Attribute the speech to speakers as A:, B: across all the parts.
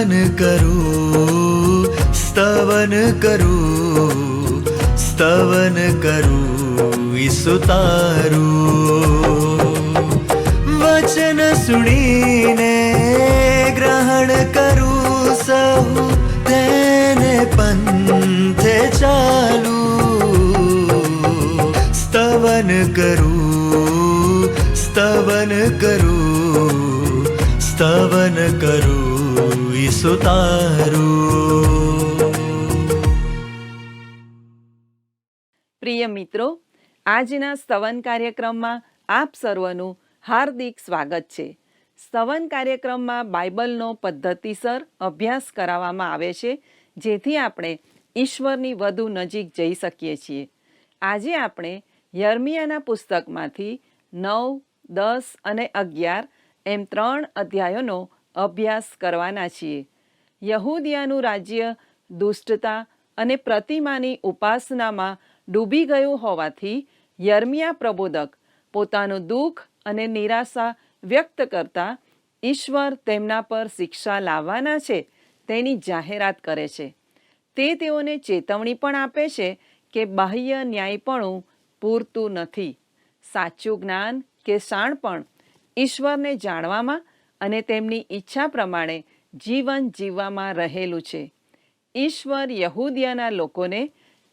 A: સ્તવન કરું, સ્તવન કરું, સ્તવન કરું ઈસુ તારું. વચન સુણીને ગ્રહણ કરું સહુ, તેને પંથે ચાલું. સ્તવન કરું, સ્તવન કરું, સ્તવન કરું ઈસુ તારું.
B: પ્રિય મિત્રો, આજના સ્તવન કાર્યક્રમમાં આપ સર્વનું હાર્દિક સ્વાગત છે. સ્તવન કાર્યક્રમમાં બાઇબલનો પદ્ધતિસર અભ્યાસ કરાવવામાં આવે છે, જેથી આપણે ઈશ્વરની વધુ નજીક જઈ શકીએ છીએ. આજે આપણે યર્મિયાના પુસ્તકમાંથી 9, 10 અને 11 એમ 3 અધ્યાયોનો અભ્યાસ કરવાના છીએ. યહૂદિયાનું રાજ્ય દુષ્ટતા અને પ્રતિમાની ઉપાસનામાં ડૂબી ગયું હોવાથી યર્મિયા પ્રબોધક પોતાનું દુઃખ અને નિરાશા વ્યક્ત કરતા ઈશ્વર તેમના પર શિક્ષા લાવવાના છે તેની જાહેરાત કરે છે. તે તેઓને ચેતવણી પણ આપે છે કે બાહ્ય ન્યાયપણું પૂરતું નથી. સાચું જ્ઞાન કે શાણપણ ઈશ્વરને જાણવામાં અને તેમની ઈચ્છા પ્રમાણે જીવન જીવવામાં રહેલું છે. ઈશ્વર યહૂદિયાના લોકોને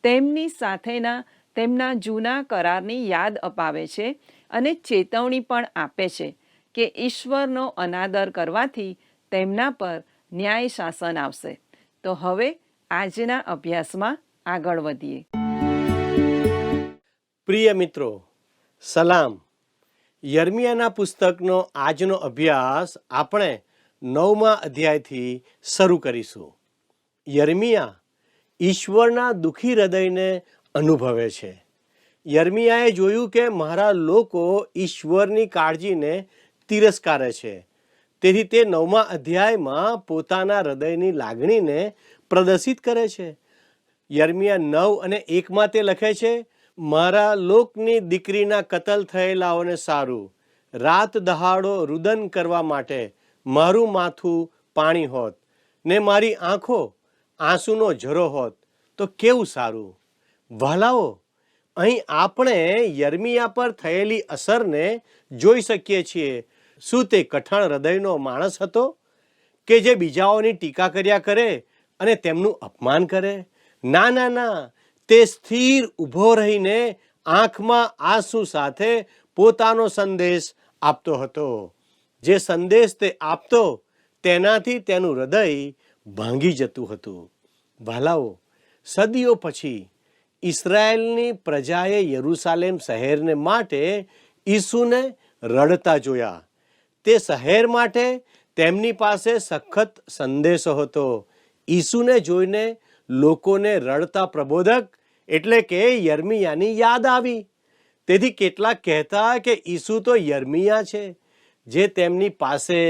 B: તેમની સાથેના તેમના જૂના કરારની યાદ અપાવે છે અને ચેતવણી પણ આપે છે કે ઈશ્વરનો અનાદર કરવાથી તેમના પર ન્યાય શાસન આવશે. તો હવે આજના અભ્યાસમાં આગળ વધીએ.
C: પ્રિય મિત્રો, સલામ. યર્મિયાના પુસ્તકનો આજનો અભ્યાસ આપણે 9મા અધ્યાયથી શરૂ કરીશું. યર્મિયા ઈશ્વરના દુઃખી હૃદયને અનુભવે છે. યર્મિયાએ જોયું કે મારા લોકો ઈશ્વરની કાળજીને તિરસ્કારે છે. તેથી તે 9મા અધ્યાયમાં પોતાના હૃદયની લાગણીને પ્રદર્શિત કરે છે. યર્મિયા 9 અને 1માં તે લખે છે, મારા લોકની દીકરીના કતલ થયેલાઓને સારું. રાત દહાડો રુદન કરવા માટે મારું માથું પાણી હોત ને મારી આંખો આંસુનો ઝરો હોત તો કેવું સારું. વહાલાઓ, અહીં આપણે યર્મિયા પર થયેલી અસરને જોઈ શકીએ છીએ. શું તે કઠણ હૃદયનો માણસ હતો કે જે બીજાઓની ટીકા કર્યા કરે અને તેમનું અપમાન કરે? ના ના ના, તે સ્થિર ઊભો રહીને આંખમાં આંસુ સાથે પોતાનો સંદેશ આપતો હતો. જે સંદેશ તે આપતો તેનાથી તેનું હૃદય ભાંગી જતું હતું. વહાલાઓ, સદીઓ પછી ઇસ્રાયેલની પ્રજાએ યરૂશાલેમ શહેરને માટે ઈસુને રડતા જોયા. તે શહેર માટે તેમની પાસે સખત સંદેશો હતો. ઈસુને જોઈને લોકોને રડતા પ્રબોધક એટલે કે યર્મિયાની યાદ આવી. તેથી કેટલાક કહેતા કે ઈસુ તો યર્મિયા છે જે તેમની પાસે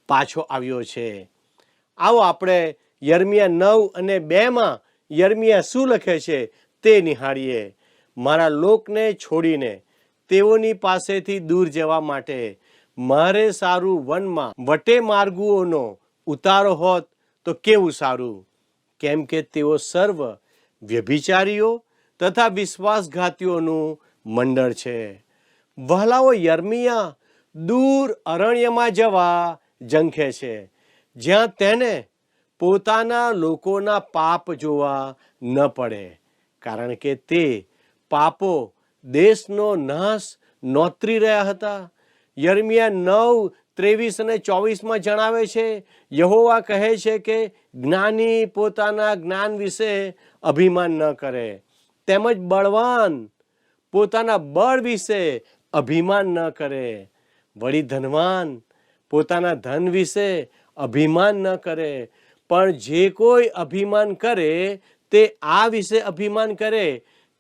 C: પાછો આવ્યો છે. આવો આપણે યર્મિયા 9 અને 2માં યર્મિયા શું લખે છે તે નિહાળીએ. મારા લોકને છોડીને તેઓની પાસેથી દૂર જવા માટે મારે સારું વનમાં વટે માર્ગુઓનો ઉતારો હોત તો કેવું સારું. કેમ કે તેઓ સર્વ વ્યભિચારીઓ તથા વિશ્વાસઘાતીઓનું મંડળ છે. વહાલાઓ, યર્મિયા દૂર અરણ્યમાં જવા ઝંખે છે, જ્યાં તેને પોતાના લોકોના પાપ જોવા ન પડે, કારણ કે તે પાપો દેશનો નાશ નોતરી રહ્યા હતા. યર્મિયા 9:23 અને 24માં જણાવે છે, યહોવા કહે છે કે જ્ઞાની પોતાના જ્ઞાન વિશે અભિમાન ન કરે, તેમજ બળવાન પોતાના બળ વિશે અભિમાન ન કરે. વળી ધનવાન પોતાના ધન વિશે અભિમાન ન કરે, પણ જે કોઈ અભિમાન કરે તે આ વિશે અભિમાન કરે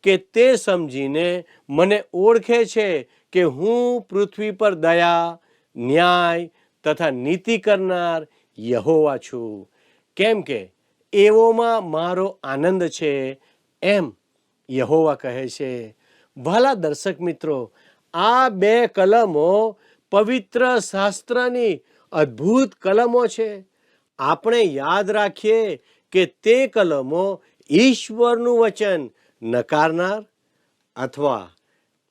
C: કે તે સમજીને મને ઓળખે છે કે હું પૃથ્વી પર દયા, ન્યાય તથા નીતિ કરનાર યહોવા છું. કેમ કે એવોમાં મારો આનંદ છે, એમ યહોવા કહે છે. ભલા દર્શક મિત્રો, આ 2 કલમો પવિત્ર શાસ્ત્રની અદ્ભુત કલમો છે. આપણે યાદ રાખીએ કે તે કલમો ઈશ્વરનું વચન નકારનાર અથવા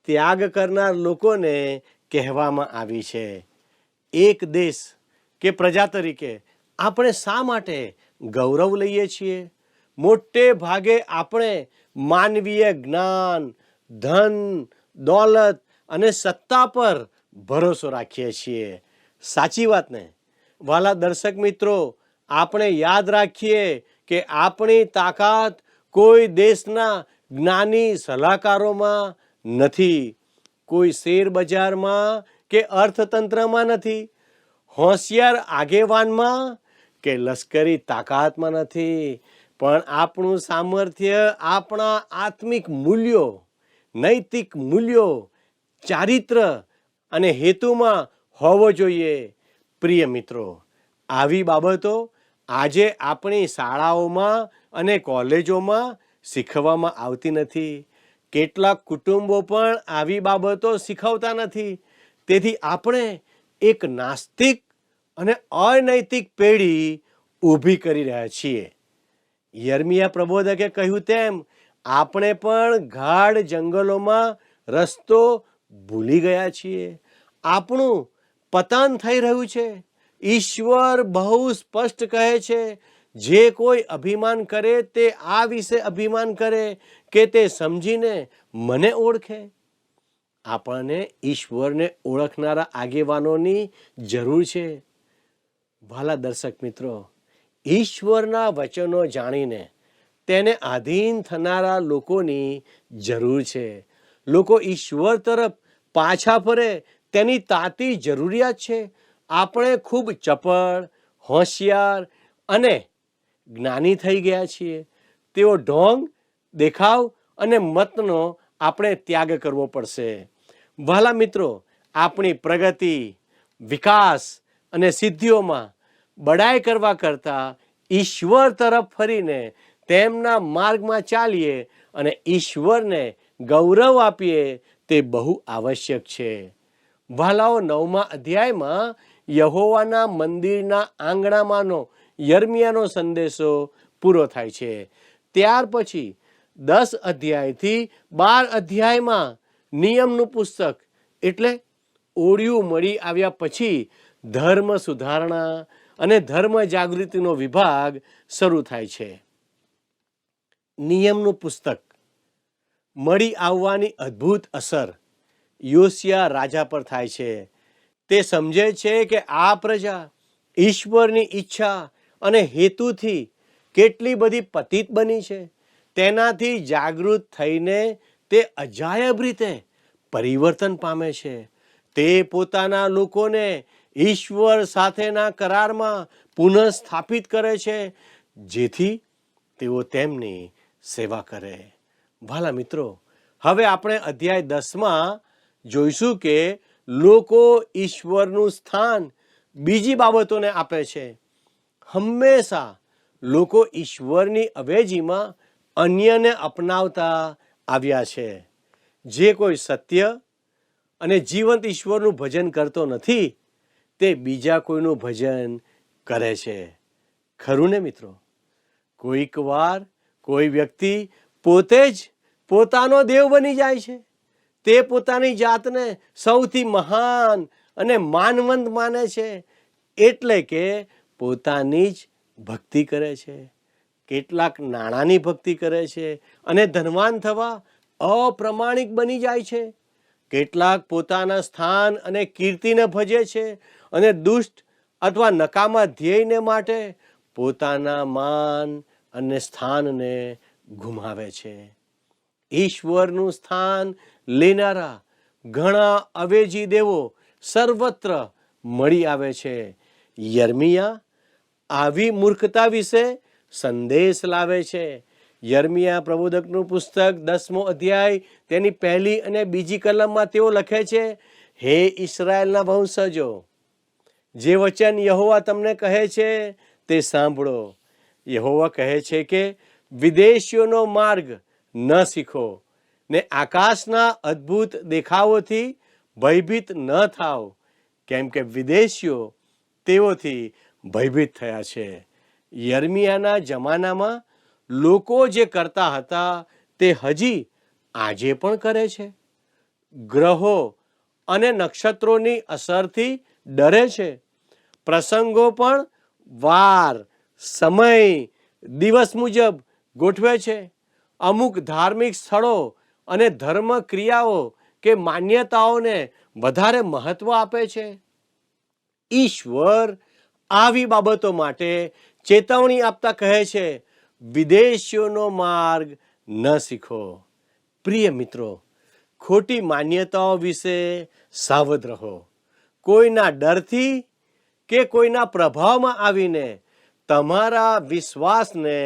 C: ત્યાગ કરનાર લોકોને કહેવામાં આવી છે. એક દેશ કે પ્રજા તરીકે આપણે શા માટે ગૌરવ લઈએ છીએ? મોટે ભાગે આપણે માનવીય જ્ઞાન, ધન, દોલત અને સત્તા પર ભરોસો રાખીએ છીએ. સાચી વાત ને? વાલા દર્શક મિત્રો, આપણે યાદ રાખીએ કે આપણી તાકાત કોઈ દેશના જ્ઞાની સલાહકારોમાં નથી, કોઈ શેર બજારમાં કે અર્થતંત્રમાં નથી, હોશિયાર આગેવાનમાં કે લશ્કરી તાકાતમાં નથી, પણ આપણું સામર્થ્ય આપણા આત્મિક મૂલ્યો, નૈતિક મૂલ્યો, ચારિત્ર અને હેતુમાં હોવો જોઈએ. પ્રિય મિત્રો, આવી બાબતો આજે આપણી શાળાઓમાં અને કોલેજોમાં શીખવવામાં આવતી નથી. કેટલાક કુટુંબો પણ આવી બાબતો શીખવતા નથી. તેથી આપણે એક નાસ્તિક અને અનૈતિક પેઢી ઊભી કરી રહ્યા છીએ. યર્મિયા પ્રબોધકે કહ્યું તેમ આપણે પણ ગાઢ જંગલોમાં રસ્તો ભૂલી ગયા છીએ. આપણું પતન થઈ રહ્યું છે. ઈશ્વર બહુ સ્પષ્ટ કહે છે, જે કોઈ અભિમાન કરે તે આ વિશે અભિમાન કરે કે તે સમજીને મને ઓળખે. આપણને ઈશ્વરને ઓળખનારા આગેવાનોની જરૂર છે. ભલા દર્શક મિત્રો, ઈશ્વરના વચનો જાણીને તેને આધીન થનારા લોકોની જરૂર છે. લોકો ઈશ્વર તરફ પાછા ફરે તેની તાતી જરૂરિયાત છે. આપણે ખૂબ ચપળ, હોશિયાર અને જ્ઞાની થઈ ગયા છીએ. તેઓ ઢોંગ, દેખાવ અને મતનો આપણે ત્યાગ કરવો પડશે. વહાલા મિત્રો, આપણી પ્રગતિ, વિકાસ અને સિદ્ધિઓમાં બડાઈ કરવા કરતાં ઈશ્વર તરફ ફરીને તેમના માર્ગમાં ચાલીએ અને ઈશ્વરને ગૌરવ આપીએ તે બહુ આવશ્યક છે. વહાલાઓ, 9મા અધ્યાયમાં યહોવાના મંદિરના આંગણામાંનો યર્મિયાનો સંદેશો પૂરો થાય છે. ત્યાર પછી 10 અધ્યાયથી 12 અધ્યાયમાં નિયમનું પુસ્તક એટલે ઓળિયું મળી આવ્યા પછી ધર્મ સુધારણા અને ધર્મ જાગૃતિનો વિભાગ શરૂ થાય છે. નિયમનું પુસ્તક મળી આવવાની અદ્ભુત અસર યોશિયા રાજા પર થાય છે. તે સમજે છે કે આ પ્રજા ઈશ્વરની ઈચ્છા અને હેતુથી કેટલી બધી પતિત બની છે. તેનાથી જાગૃત થઈને તે અજાયબ રીતે પરિવર્તન પામે છે. તે પોતાના લોકોને ઈશ્વર સાથેના કરારમાં પુનઃસ્થાપિત કરે છે, જેથી તેઓ તેમની સેવા કરે. ભલા મિત્રો, હવે આપણે અધ્યાય 10માં જોઈશું કે લોકો ઈશ્વરનું સ્થાન બીજી બાબતોને આપે છે. હંમેશા લોકો ઈશ્વરની અવેજીમાં અન્યને અપનાવતા આવ્યા છે. જે કોઈ સત્ય અને જીવંત ઈશ્વરનું ભજન કરતો નથી, તે બીજા કોઈનું ભજન કરે છે. ખરું ને મિત્રો? કોઈક વાર કોઈ વ્યક્તિ પોતે જ પોતાનો દેવ બની જાય છે. તે પોતાની જાતને સૌથી મહાન અને માનવંત માને છે, એટલે કે પોતાની જ ભક્તિ કરે છે. કેટલાક નાણાંની ભક્તિ કરે છે અને ધનવાન થવા અપ્રમાણિક બની જાય છે. કેટલાક પોતાના સ્થાન અને કીર્તિને ભજે છે અને દુષ્ટ અથવા નકામા ધ્યેયને માટે પોતાના માન અને સ્થાનને ગુમાવે છે. ઈશ્વરનું સ્થાન લેનારા ઘણા અવેજી દેવો સર્વત્ર મળી આવે છે. યર્મિયા આવી મૂર્ખતા વિશે સંદેશ લાવે છે. યર્મિયા પ્રબોધકનું પુસ્તક 10મો અધ્યાય તેની 1 અને 2 કલમમાં તેઓ લખે છે, હે ઈસરાયેલના વંશજો, જે વચન યહોવા તમને કહે છે તે સાંભળો. યહોવા કહે છે કે વિદેશીઓનો માર્ગ ન શીખો ને આકાશના અદ્ભુત દેખાવોથી ભયભીત ન થાવ, કેમ કે વિદેશીઓ તેઓથી ભયભીત થયા છે. યર્મિયાના જમાનામાં લોકો જે કરતા હતા તે હજી આજે પણ કરે છે. ગ્રહો અને નક્ષત્રોની અસરથી ડરે છે. પ્રસંગો પણ વાર, સમય, દિવસ મુજબ ગોઠવે છે. અમુક ધાર્મિક સ્થળો અને ધર્મ ક્રિયાઓ કે માન્યતાઓને વધારે મહત્વ આપે છે. ઈશ્વર આવી બાબતો માટે ચેતવણી આપતા કહે છે, વિદેશીઓનો માર્ગ ન શીખો. પ્રિય મિત્રો, ખોટી માન્યતાઓ વિશે સાવધ રહો. કોઈના ડરથી કે કોઈના પ્રભાવમાં આવીને તમારા વિશ્વાસને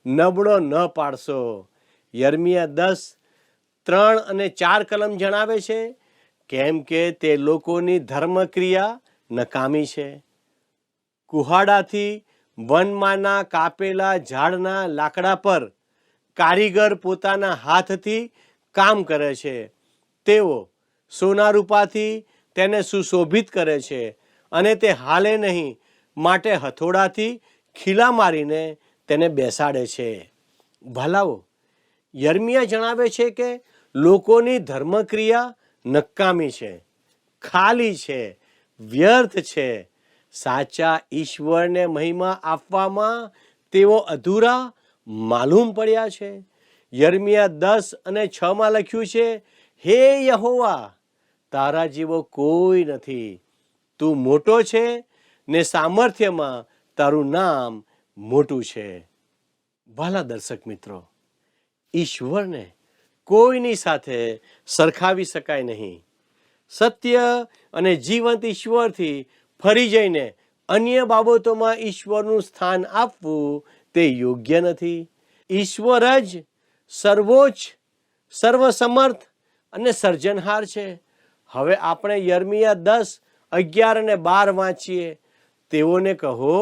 C: નબળો ન પાડશો. યર્મિયા 10:3 અને 4 કલમ જણાવે છે, કેમ કે તે લોકોની ધર્મક્રિયા નકામી છે. કુહાડાથી વનમાંના કાપેલા ઝાડના લાકડા પર કારીગર પોતાના હાથથી કામ કરે છે. તેઓ સોના રૂપાથી તેને સુશોભિત કરે છે અને તે હાલે નહીં માટે હથોડાથી ખીલા મારીને તેને બેસાડે છે. ભલાઓ, યર્મિયા જણાવે છે કે લોકોની ધર્મક્રિયા નકામી છે, ખાલી છે, વ્યર્થ છે. સાચા ઈશ્વરને મહિમા આપવામાં તેઓ અધૂરા માલુમ પડ્યા છે. યર્મિયા 10 અને 6 લખ્યું છે, હે યહોવા, તારા જેવો કોઈ નથી. તું મોટો છે ને સામર્થ્યમાં તારું નામ મોટું છે. ભલા દર્શક મિત્રો, ઈશ્વરને કોઈની સાથે સરખાવી શકાય નહીં. સત્ય અને જીવંત ઈશ્વરથી ફરી જઈને અન્ય બાબતોમાં ઈશ્વરનું સ્થાન આપવું તે યોગ્ય નથી. ઈશ્વર જ સર્વોચ્ચ, સર્વસમર્થ અને સર્જનહાર છે. હવે આપણે યર્મિયા 10:11 અને 12 વાંચીએ. તેઓને કહો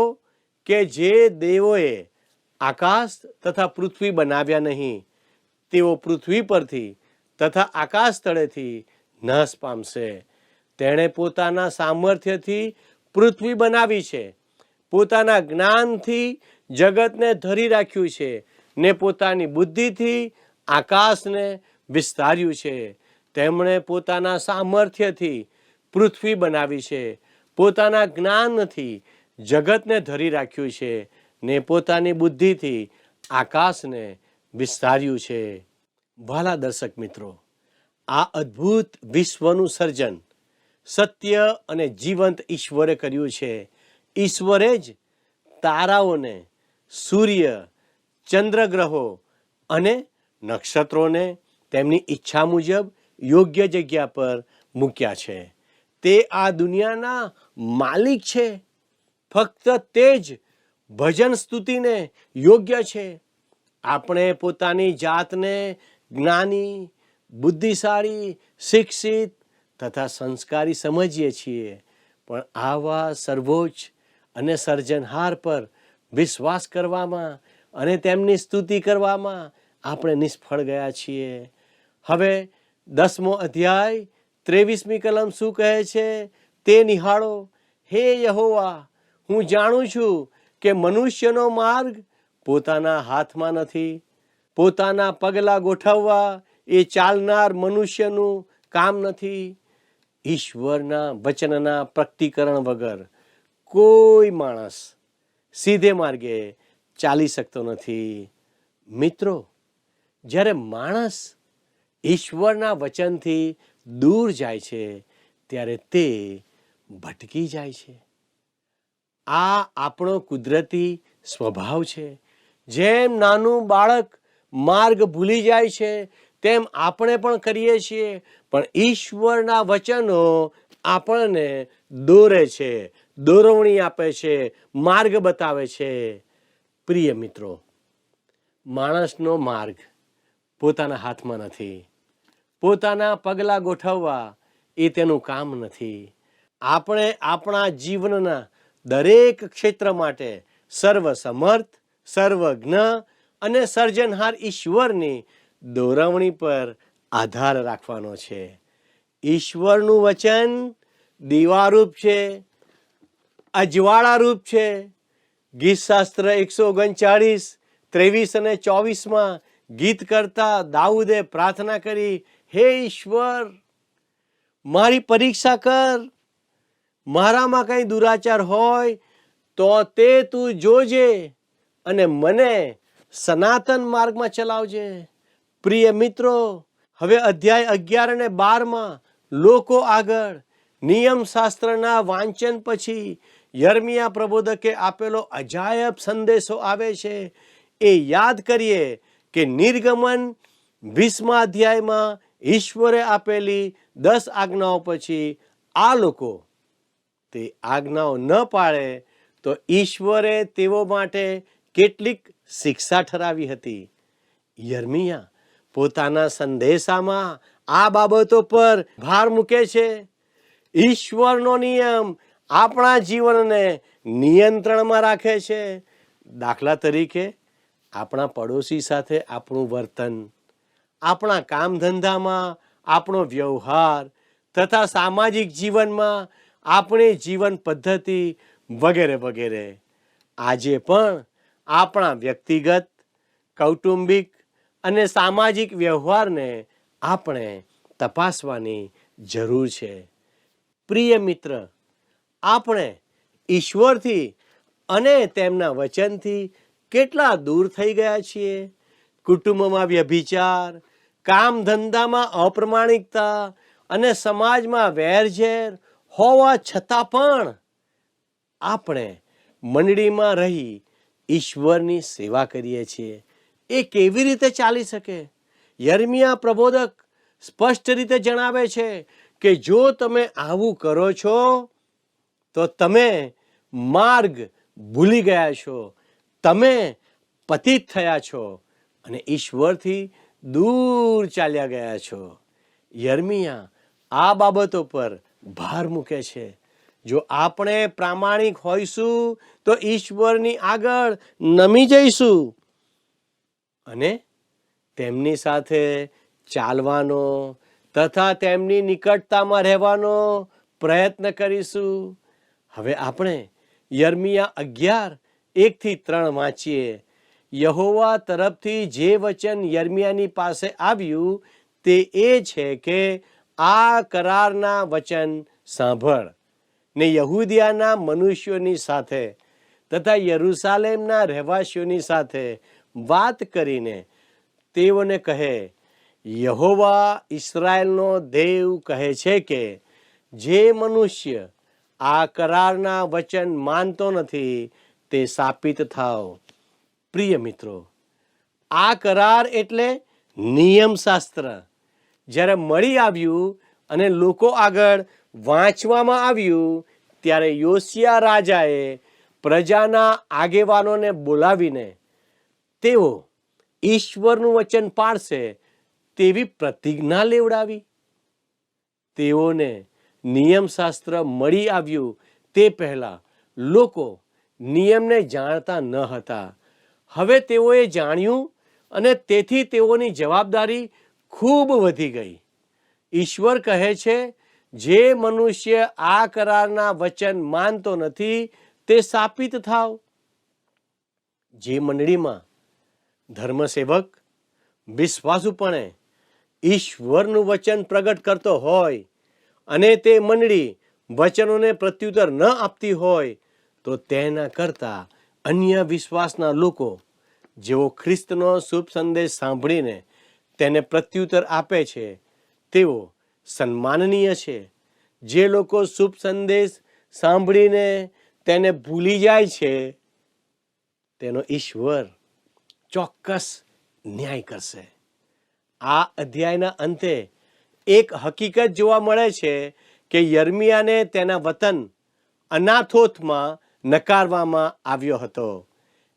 C: કે જે દેવોએ આકાશ તથા પૃથ્વી બનાવ્યા નહીં, તેઓ પૃથ્વી પરથી તથા આકાશ તળેથી નાશ પામશે. તેણે પોતાના સામર્થ્યથી પૃથ્વી બનાવી છે, પોતાના જ્ઞાનથી જગતને ધરી રાખ્યું છે ને પોતાની બુદ્ધિથી આકાશને વિસ્તાર્યું છે. તેમણે પોતાના સામર્થ્યથી પૃથ્વી બનાવી છે, પોતાના જ્ઞાનથી જગતને ધરી રાખ્યું છે ને પોતાની બુદ્ધિથી આકાશને વિસ્તાર્યું છે. ભલા દર્શક મિત્રો, આ અદ્ભુત વિશ્વનું સર્જન સત્ય અને જીવંત ઈશ્વરે કર્યું છે. ઈશ્વરે જ તારાઓને, સૂર્ય, ચંદ્રગ્રહો અને નક્ષત્રોને તેમની ઈચ્છા મુજબ યોગ્ય જગ્યા પર મૂક્યા છે. તે આ દુનિયાના માલિક છે. ફક્ત તે જ ભજન સ્તુતિને યોગ્ય છે. આપણે પોતાની જાતને જ્ઞાની, બુદ્ધિશાળી, શિક્ષિત તથા સંસ્કારી સમજીએ છીએ, પણ આવા સર્વોચ્ચ અને સર્જનહાર પર વિશ્વાસ કરવામાં અને તેમની સ્તુતિ કરવામાં આપણે નિષ્ફળ ગયા છીએ. હવે 10મો અધ્યાય 23મી કલમ શું કહે છે તે નિહાળો. હે યહોવા, હું જાણું છું કે મનુષ્યનો માર્ગ પોતાના હાથમાં નથી. પોતાના પગલાં ગોઠવવા એ ચાલનાર મનુષ્યનું કામ નથી. ઈશ્વરના વચનના પ્રકટીકરણ વગર કોઈ માણસ સીધે માર્ગે ચાલી શકતો નથી. મિત્રો, જ્યારે માણસ ઈશ્વરના વચનથી દૂર જાય છે ત્યારે તે ભટકી જાય છે. આ આપણો કુદરતી સ્વભાવ છે. જેમ નાનું બાળક માર્ગ ભૂલી જાય છે તેમ આપણે પણ કરીએ છીએ, પણ ઈશ્વરના વચનો આપણને દોરે છે, દોરવણી આપે છે, માર્ગ બતાવે છે. પ્રિય મિત્રો, માણસનો માર્ગ પોતાના હાથમાં નથી. પોતાના પગલાં ગોઠવવા એ તેનું કામ નથી. આપણે આપણા જીવનના દરેક ક્ષેત્ર માટે સર્વસમર્થ, સર્વજ્ઞ અને સર્જનહાર ઈશ્વરની દોરવણી પર આધાર રાખવાનો છે. ઈશ્વરનું વચન દીવારૂપ છે, અજવાળા રૂપ છે. ગીત શાસ્ત્ર 139, 23 અને 24 ગીત કરતા દાઉદે પ્રાર્થના કરી, હે ઈશ્વર, મારી પરીક્ષા કર, મારામાં કઈ દુરાચાર હોય તો તે તું જોજે અને મને સનાતન માર્ગમાં ચલાવજે. પ્રિય મિત્રો, હવે અધ્યાય 11 અને 12 લોકો આગળ નિયમ શાસ્ત્રના વાંચન પછી યર્મિયા પ્રબોધકે આપેલો અજાયબ સંદેશો આવે છે. એ યાદ કરીએ કે નિર્ગમન 20મા અધ્યાયમાં ઈશ્વરે આપેલી 10 આજ્ઞાઓ પછી આ લોકો તે આજ્ઞાઓ ન પાળે તો ઈશ્વરે તેઓ માટે કેટલીક શિક્ષા ઠરાવી હતી. યર્મિયા પોતાના સંદેશામાં આ બાબતો પર ભાર મૂકે છે. ઈશ્વરનો નિયમ આપણા જીવનને નિયંત્રણમાં રાખે છે. દાખલા તરીકે આપણા પડોશી સાથે આપણું વર્તન, આપણા કામ ધંધામાં આપણો વ્યવહાર તથા સામાજિક જીવનમાં આપણી જીવન પદ્ધતિ વગેરે વગેરે. આજે પણ આપણા વ્યક્તિગત, કૌટુંબિક અને સામાજિક વ્યવહારને આપણે તપાસવાની જરૂર છે. પ્રિય મિત્ર, આપણે ઈશ્વરથી અને તેમના વચનથી કેટલા દૂર થઈ ગયા છીએ. કુટુંબમાં વ્યભિચાર, કામ ધંધામાં અપ્રમાણિકતા અને સમાજમાં વેરઝેર હોવા છતાં પણ આપણે મંડળીમાં રહી ઈશ્વરની સેવા કરીએ છીએ. એ કેવી રીતે ચાલી શકે? યર્મિયા પ્રબોધક સ્પષ્ટ રીતે જણાવે છે કે જો તમે આવું કરો છો તો તમે માર્ગ ભૂલી ગયા છો, તમે પતિત થયા છો અને ઈશ્વરથી દૂર ચાલ્યા ગયા છો. યર્મિયા આ બાબતો પર ભાર મૂકે છે. જો આપણે પ્રામાણિક હોઈશું તો ઈશ્વરની આગળ નમી જઈશું અને તેમની સાથે ચાલવાનો તથા તેમની નિકટતામાં રહેવાનો પ્રયત્ન કરીશું. હવે આપણે યર્મિયા 11:1-3 વાંચીએ. યહોવા તરફથી જે વચન યર્મિયાની પાસે આવ્યું તે એ છે કે આ કરારના વચન સાંભળ ને યહૂદિયાના મનુષ્યોની સાથે તથા યરૂશાલેમના રહેવાસીઓની સાથે વાત કરીને તેઓને કહે, યહોવા ઇસ્રાયેલનો દેવ કહે છે કે જે મનુષ્ય આ કરારના વચન માનતો નથી તે શાપિત થાવ. પ્રિય મિત્રો, આ કરાર એટલે નિયમ શાસ્ત્ર જ્યારે મળી આવ્યું અને લોકો આગળ વાંચવામાં આવ્યું ત્યારે યોશિયા રાજાએ પ્રજાના આગેવાનોને બોલાવીને તેઓ ઈશ્વરનું વચન પાળશે તેવી પ્રતિજ્ઞા લેવડાવી. તેઓને નિયમશાસ્ત્ર મળી આવ્યું તે પહેલા લોકો નિયમને જાણતા ન હતા. હવે તેઓએ જાણ્યું અને તેથી તેઓની જવાબદારી ખૂબ વધી ગઈ. ઈશ્વર કહે છે, જે મનુષ્ય આ કરારના વચન માનતો નથી તે શાપિત થાવ. જે મંડળીમાં ધર્મસેવક વિશ્વાસુપણે ઈશ્વરનું વચન પ્રગટ કરતો હોય અને તે મંડળી વચનોને પ્રત્યુત્તર ન આપતી હોય તો તેના કરતા અન્ય વિશ્વાસના લોકો જેઓ ખ્રિસ્તનો શુભ સંદેશ સાંભળીને તેને પ્રત્યુત્તર આપે છે તેઓ સન્માનનીય છે. જે લોકો શુભ સંદેશ સાંભળીને તેને ભૂલી જાય છે તેનો ઈશ્વર ચોક્કસ ન્યાય કરશે. આ અધ્યાયના અંતે એક હકીકત જોવા મળે છે કે યર્મિયાને તેના વતન અનાથોથમાં નકારવામાં આવ્યો હતો.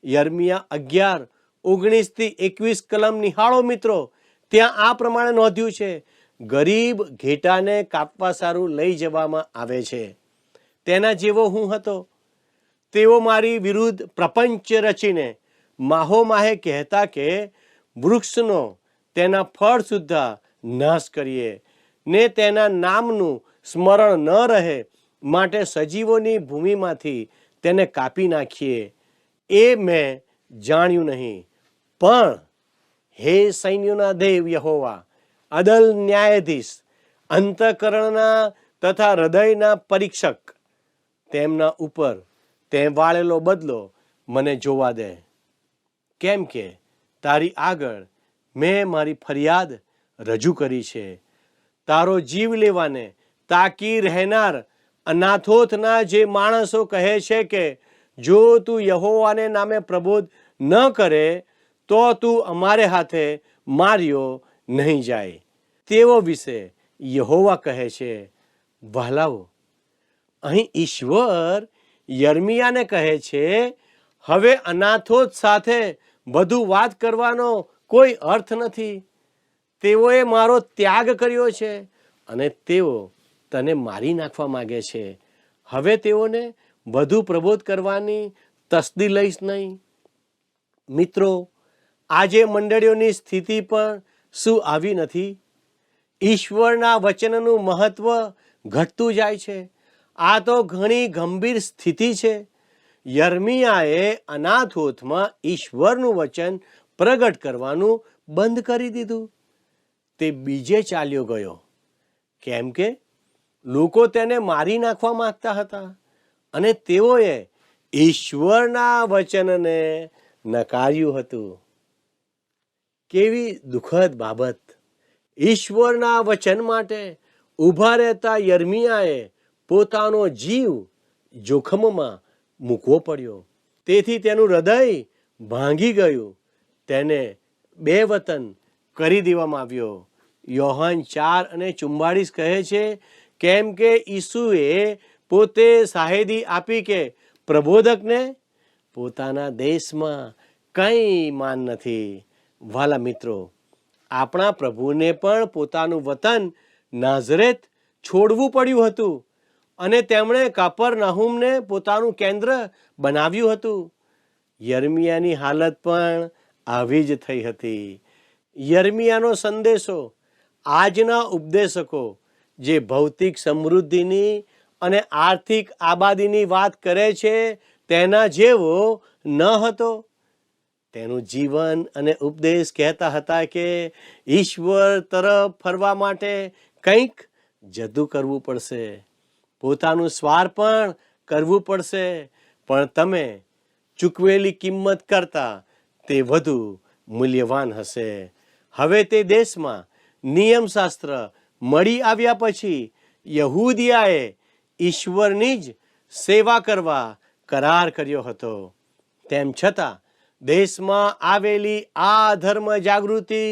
C: યર્મિયા 11:19-21 કલમ નિહાળો મિત્રો. ત્યાં આ પ્રમાણે નોંધ્યું છે, ગરીબ ઘેટાને કાપવા સારું લઈ જવામાં આવે છે. તેના જેવો હું હતો. તેઓ મારી વિરુદ્ધ પ્રપંચ રચીને માહોમાહે કહેતા કે વૃક્ષનો તેના ફળ સુદ્ધા નાશ કરીએ ને તેના નામનું સ્મરણ ન રહે માટે સજીવોની ભૂમિમાંથી તેને કાપી નાખીએ એ મેં જાણ્યું નહીં. પણ હે સૈન્યોના દેવ યહોવા, અદલ ન્યાયાધીશ, અંતઃકરણના તથા હૃદયના પરીક્ષક, તેમના ઉપર તે વાળેલો બદલો મને જોવા દે. કેમ કે તારી આગળ મેં મારી ફરિયાદ રજૂ કરી છે. તારો જીવ લેવાને તાકી રહેનાર અનાથોથના જે માણસો કહે છે કે જો તું યહોવાને નામે પ્રબોધ ન કરે તો તું અમારે હાથે માર્યો નહીં જાય, તેઓ વિશે યહોવા કહે છે. વહાલાઓ, અહીં ઈશ્વર યર્મિયાને કહે છે, હવે અનાથોથ સાથે વધુ વાત કરવાનો કોઈ અર્થ નથી. તેઓએ મારો ત્યાગ કર્યો છે અને તેઓ તને મારી નાખવા માંગે છે. હવે તેઓને વધુ પ્રબોધ કરવાની તસ્દી લઈશ નહીં. મિત્રો, આજે મંડળીઓની સ્થિતિ પણ શું આવી નથી? ઈશ્વરના વચનનું મહત્વ ઘટતું જાય છે. આ તો ઘણી ગંભીર સ્થિતિ છે. યર્મિયાએ અનાથોથમાં ઈશ્વરનું વચન પ્રગટ કરવાનું બંધ કરી દીધું. તે બીજે ચાલ્યો ગયો, કેમ કે લોકો તેને મારી નાખવા માંગતા હતા અને તેઓએ ઈશ્વરના વચનને નકાર્યું હતું. કેવી દુઃખદ બાબત! ઈશ્વરના વચન માટે ઊભા રહેતા યર્મિયાએ પોતાનો જીવ જોખમમાં મૂકવો પડ્યો. તેથી તેનું હૃદય ભાંગી ગયું. તેને બે વતન કરી દેવામાં આવ્યો. યોહાન 4:44 કહે છે, કેમ કે ઈસુએ પોતે શાહેદી આપી કે પ્રબોધકને પોતાના દેશમાં કંઈ માન નથી. વાલા મિત્રો, આપણા પ્રભુને પણ પોતાનું વતન નાઝરેત છોડવું પડ્યું હતું અને તેમણે કપરનહૂમને પોતાનું કેન્દ્ર બનાવ્યું હતું. યર્મિયાની હાલત પણ આવી જ થઈ હતી. યર્મિયાનો સંદેશો આજના ઉપદેશકો જે ભૌતિક સમૃદ્ધિની અને આર્થિક આબાદીની વાત કરે છે તેના જેવો ન હતો. તેનું જીવન અને ઉપદેશ કહેતા હતા કે ઈશ્વર તરફ ફરવા માટે કંઈક જતું કરવું પડશે, પોતાનું સ્વાર્પણ કરવું પડશે, પણ તમે ચૂકવેલી કિંમત કરતાં તે વધુ મૂલ્યવાન હશે. હવે તે દેશમાં નિયમશાસ્ત્ર મળી આવ્યા પછી યહૂદિયાએ ઈશ્વરની જ સેવા કરવા કરાર કર્યો હતો. તેમ છતાં દેશમાં આવેલી આ ધર્મ જાગૃતિ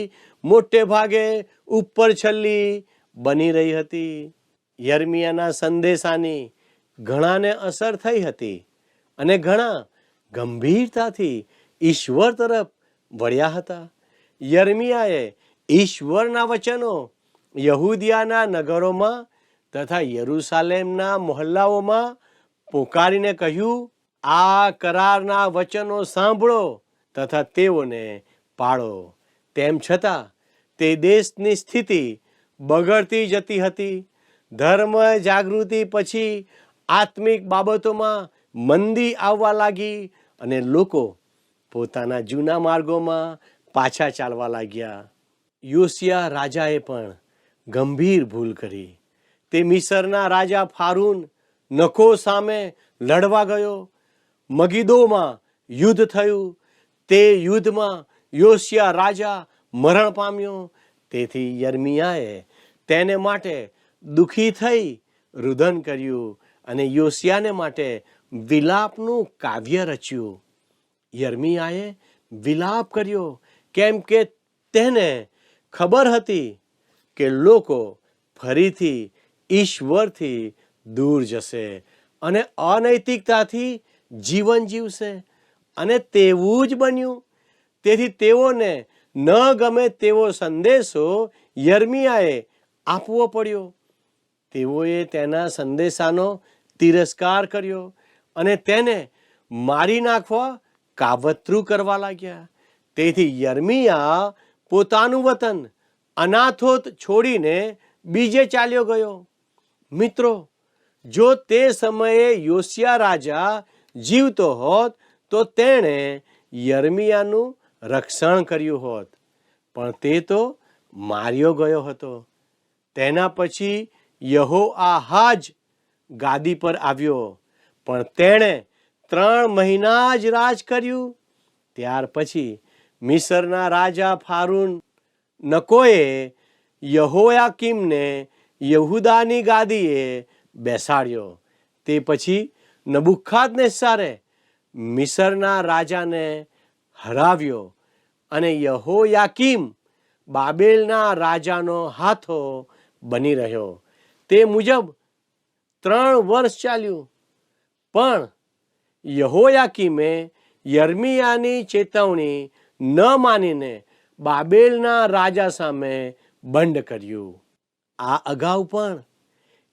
C: મોટે ભાગે ઉપર છલ્લી બની રહી હતી. યર્મિયાના સંદેશાની ઘણાને અસર થઈ હતી અને ઘણા ગંભીરતાથી ઈશ્વર તરફ વળ્યા હતા. યર્મિયાએ ઈશ્વરના વચનો યહૂદિયાના નગરોમાં તથા યરૂશાલેમના મોહલ્લાઓમાં પોકારીને કહ્યું, આ કરારના વચનો સાંભળો તથા તેઓને પાળો. તેમ છતાં તે દેશની સ્થિતિ બગડતી જતી હતી. ધર્મ જાગૃતિ પછી આત્મિક બાબતોમાં મંદી આવવા લાગી અને લોકો પોતાના જૂના માર્ગોમાં પાછા ચાલવા લાગ્યા. યોશિયા રાજાએ પણ ગંભીર ભૂલ કરી. તે મિસરના રાજા ફારૂન નખો સામે લડવા ગયો. મગીદોમાં યુદ્ધ થયું. તે યુદ્ધમાં યોશિયા રાજા મરણ પામ્યો. તેથી યર્મિયાએ તેને માટે દુઃખી થઈ રુદન કર્યું અને યોશિયાને માટે વિલાપનું કાવ્ય રચ્યું. યર્મિયાએ વિલાપ કર્યો કેમ કે તેને ખબર હતી કે લોકો ફરીથી ઈશ્વરથી દૂર જશે અને અનૈતિકતાથી જીવન જીવશે. અને તેવું જ બન્યું. તેથી તેઓને ન ગમે તેવો સંદેશો યર્મિયાએ આપવો પડ્યો. તેઓએ તેના સંદેશાનો તિરસ્કાર કર્યો અને તેને મારી નાખવા કાવતરું કરવા લાગ્યા. તેથી યર્મિયા પોતાનું વતન અનાથોત છોડીને બીજે ચાલ્યો ગયો. મિત્રો, જો તે સમયે યોશિયા રાજા જીવતો હોત તો તેણે યર્મિયાનું રક્ષણ કર્યું હોત, પણ તે તો માર્યો ગયો હતો. તેના પછી યહોઆહાજ ગાદી પર આવ્યો, પણ તેણે 3 મહિના જ રાજ કર્યું. ત્યાર પછી મિસરના રાજા ફારૂન નકોએ યહોયાકીમને યહૂદાની ગાદીએ બેસાડ્યો. તે પછી નબુખાદનેસ્સારે મિસરના રાજાને હરાવ્યો અને યહોયાકીમ બાબેલના રાજાનો હાથો બની રહ્યો. તે મુજબ 3 વર્ષ ચાલ્યું. પણ યહોયાકીમે યર્મિયાની ચેતવણી ન માનીને બાબેલના રાજા સામે બંડ કર્યું. આ અગાઉ પણ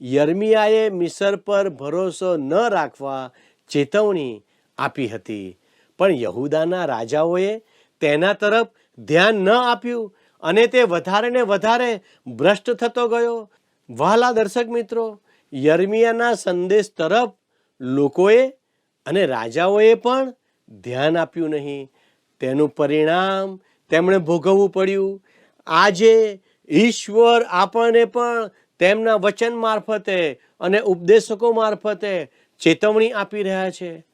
C: યર્મિયાએ મિસર પર ભરોસો ન રાખવા ચેતવણી આપી હતી, પણ યહૂદાના રાજાઓએ તેના તરફ ધ્યાન ન આપ્યું અને તે વધારે ને વધારે ભ્રષ્ટ થતો ગયો. વહાલા દર્શક મિત્રો, યર્મિયાના સંદેશ તરફ લોકોએ અને રાજાઓએ પણ ધ્યાન આપ્યું નહીં. તેનું પરિણામ તેમણે ભોગવવું પડ્યું. આજે ઈશ્વર આપણને પણ તેમના વચન મારફતે અને ઉપદેશકો મારફતે ચેતવણી આપી રહ્યા છે.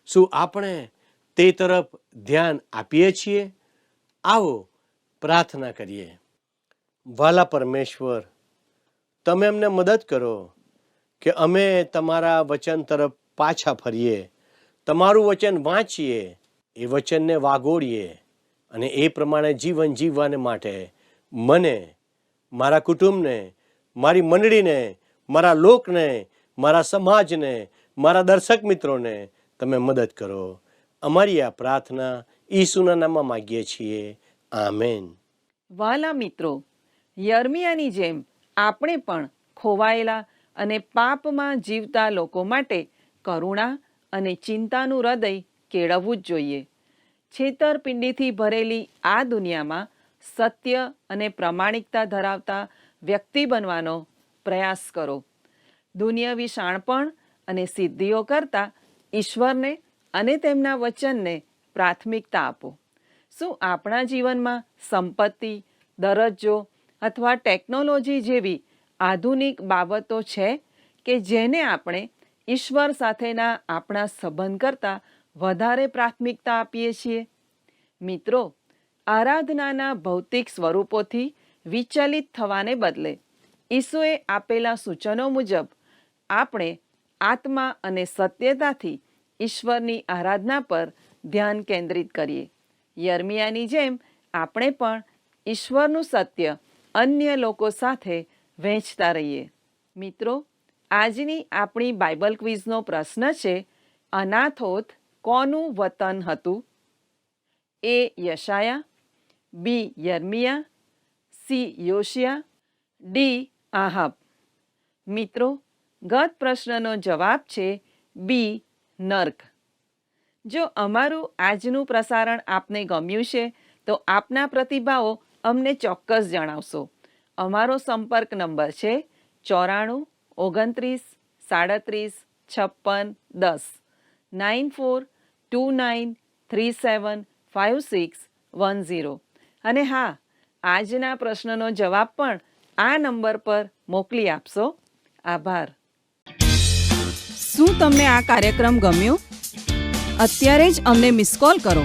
C: શું આપણે તે તરફ ધ્યાન આપીએ છીએ? આવો પ્રાર્થના કરીએ. વાલા પરમેશ્વર, તમે અમને મદદ કરો કે અમે તમારા વચન તરફ પાછા ફરીએ, તમારું વચન વાંચીએ, એ વચનને વાગોળીએ અને એ પ્રમાણે જીવન જીવવાને માટે મને, મારા કુટુંબને, મારી મંડળીને, મારા લોકને, મારા સમાજને, મારા દર્શક મિત્રોને તમે મદદ કરો. અમારી આ પ્રાર્થના ઈસુના નામમાં માગીએ છીએ. આમેન.
B: વહાલા મિત્રો, યર્મિયાની જેમ આપણે પણ ખોવાયેલા અને પાપમાં જીવતા લોકો માટે કરુણા અને ચિંતાનું હૃદય કેળવવું જ જોઈએ. છેતરપિંડીથી ભરેલી આ દુનિયામાં સત્ય અને પ્રામાણિકતા ધરાવતા વ્યક્તિ બનવાનો પ્રયાસ કરો. દુનિયાવી શાણપણ અને સિદ્ધિઓ કરતાં ઈશ્વરને અને તેમના વચનને પ્રાથમિકતા આપો. શું આપણા જીવનમાં સંપત્તિ, દરજ્જો અથવા ટેકનોલોજી જેવી આધુનિક બાબતો છે કે જેને આપણે ઈશ્વર સાથેના આપણા સંબંધ કરતાં વધારે પ્રાથમિકતા આપીએ છીએ? મિત્રો, આરાધનાના ભૌતિક સ્વરૂપોથી વિચલિત થવાને બદલે ઈસુએ આપેલા સૂચનો મુજબ આપણે આત્મા અને સત્યતાથી ઈશ્વરની આરાધના પર ધ્યાન કેન્દ્રિત કરીએ. યર્મિયાની જેમ આપણે પણ ઈશ્વરનું સત્ય અન્ય લોકો સાથે વહેંચતા રહીએ. મિત્રો, આજની આપણી બાઇબલ ક્વિઝનો પ્રશ્ન છે, અનાથોત કોનું વતન હતું? એ યશાયા, બી યર્મિયા, સી યોશિયા, ડી આહાબ. મિત્રો, ગત પ્રશ્નનો જવાબ છે બી નર્ક. જો અમારું આજનું પ્રસારણ આપને ગમ્યું છે તો આપના પ્રતિભાવો અમને ચોક્કસ જણાવશો. અમારો સંપર્ક નંબર છે 94 29 37 56 10 9429375610. અને હા, આજના પ્રશ્નનો જવાબ પણ આ નંબર પર મોકલી આપશો. આભાર. શું તમને આ કાર્યક્રમ ગમ્યો? અત્યારે જ અમને મિસ કોલ કરો.